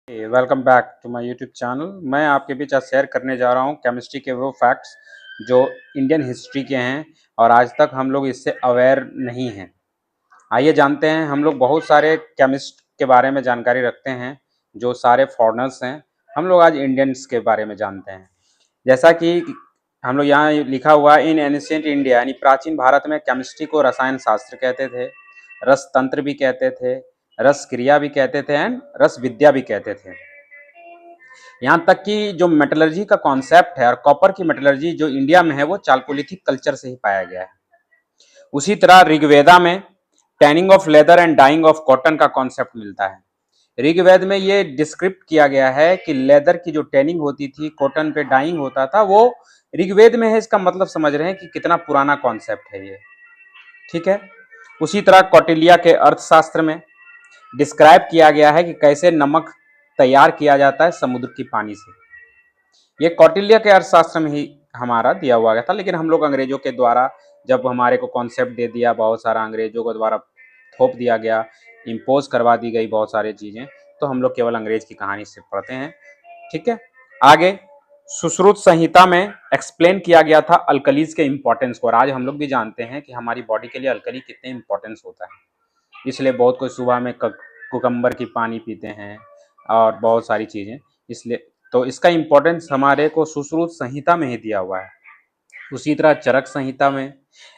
Welcome back to my YouTube channel. मैं आपके बीच आज शेयर करने जा रहा हूं केमिस्ट्री के वो फैक्ट्स जो इंडियन हिस्ट्री के हैं और आज तक हम लोग इससे अवेयर नहीं हैं। आइए जानते हैं। हम लोग बहुत सारे केमिस्ट के बारे में जानकारी रखते हैं जो सारे फॉरेनर्स हैं। हम लोग आज इंडियंस के बारे में जानते हैं। जैसा कि हम लोग यहाँ लिखा हुआ इन एंशिएंट इंडिया यानी प्राचीन भारत में केमिस्ट्री को रसायन शास्त्र कहते थे, रस तंत्र भी कहते थे, रस क्रिया भी कहते थे एंड रस विद्या भी कहते थे। यहाँ तक कि जो मेटलर्जी का कॉन्सेप्ट है और कॉपर की मेटलर्जी जो इंडिया में है वो चालकोलिथिक कल्चर से ही पाया गया है। उसी तरह ऋग्वेदा में tanning of leather and dyeing of cotton का कॉन्सेप्ट मिलता है। ऋग्वेद में ये डिस्क्रिप्ट किया गया है कि लेदर की जो टैनिंग होती थी, कॉटन पे डाइंग होता था, वो ऋग्वेद में है। इसका मतलब समझ रहे हैं कि कितना पुराना कॉन्सेप्ट है ये। ठीक है। उसी तरह कौटिल्य के अर्थशास्त्र में डिस्क्राइब किया गया है कि कैसे नमक तैयार किया जाता है समुद्र की पानी से। ये कौटिल्य के अर्थशास्त्र में ही हमारा दिया हुआ गया था, लेकिन हम लोग अंग्रेजों के द्वारा जब हमारे को कॉन्सेप्ट दे दिया, बहुत सारा अंग्रेजों के द्वारा थोप दिया गया, इम्पोज करवा दी गई बहुत सारी चीजें, तो हम लोग केवल अंग्रेज की कहानी से पढ़ते हैं। ठीक है। आगे सुश्रुत संहिता में एक्सप्लेन किया गया था अल्कलीज के इंपॉर्टेंस को, और आज हम लोग भी जानते हैं कि हमारी बॉडी के लिए अल्कली कितने इंपॉर्टेंस होता है। इसलिए बहुत कोई सुबह में कुकम्बर की पानी पीते हैं और बहुत सारी चीज़ें, इसलिए तो इसका इम्पोर्टेंस हमारे को सुश्रुत संहिता में ही दिया हुआ है। उसी तरह चरक संहिता में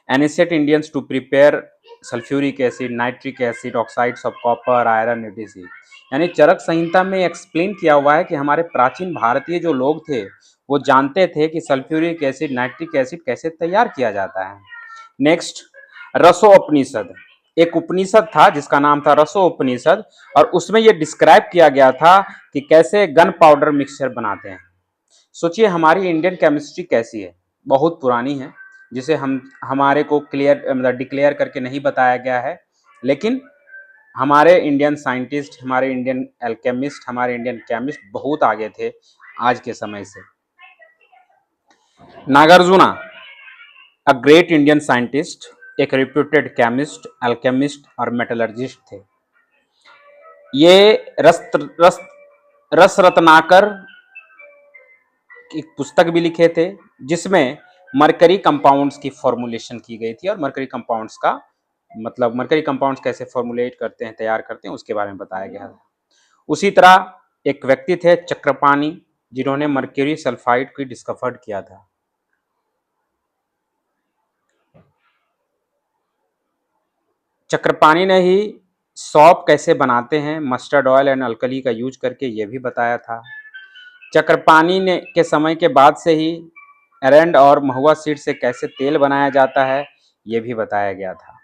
ancient Indians to prepare sulphuric acid, nitric acid, oxides of copper, iron, etc। यानी चरक संहिता में एक्सप्लेन किया हुआ है कि हमारे प्राचीन भारतीय जो लोग थे वो जानते थे कि सल्फ्यूरिक एसिड, नाइट्रिक एसिड कैसे तैयार किया जाता है। नेक्स्ट, रसोपनिषद एक उपनिषद था जिसका नाम था रसोपनिषद, और उसमें यह डिस्क्राइब किया गया था कि कैसे गन पाउडर मिक्सचर बनाते हैं। सोचिए हमारी इंडियन केमिस्ट्री कैसी है, बहुत पुरानी है, जिसे हमारे को क्लियर मतलब डिक्लेयर करके नहीं बताया गया है, लेकिन हमारे इंडियन साइंटिस्ट, हमारे इंडियन एल्केमिस्ट, हमारे इंडियन केमिस्ट बहुत आगे थे आज के समय से। Nagarjuna a great Indian scientist, एक रिप्यूटेड केमिस्ट, अल्केमिस्ट और मेटलर्जिस्ट थे। ये रस रत्नाकर की पुस्तक भी लिखे थे जिसमें मरकरी कंपाउंड्स की फॉर्मुलेशन की गई थी, और मरकरी कंपाउंड्स का मतलब मरकरी कंपाउंड्स कैसे फॉर्मुलेट करते हैं, तैयार करते हैं, उसके बारे में बताया गया था। उसी तरह एक व्यक्ति थे चक्रपाणी, जिन्होंने मर्क्यूरी सल्फाइड को डिस्कवर्ड किया था। चक्रपाणी ने ही सौंफ कैसे बनाते हैं मस्टर्ड ऑयल एंड अल्कली का यूज करके, ये भी बताया था। चक्रपाणी ने के समय के बाद से ही एरंड और महुआ सीड से कैसे तेल बनाया जाता है, ये भी बताया गया था।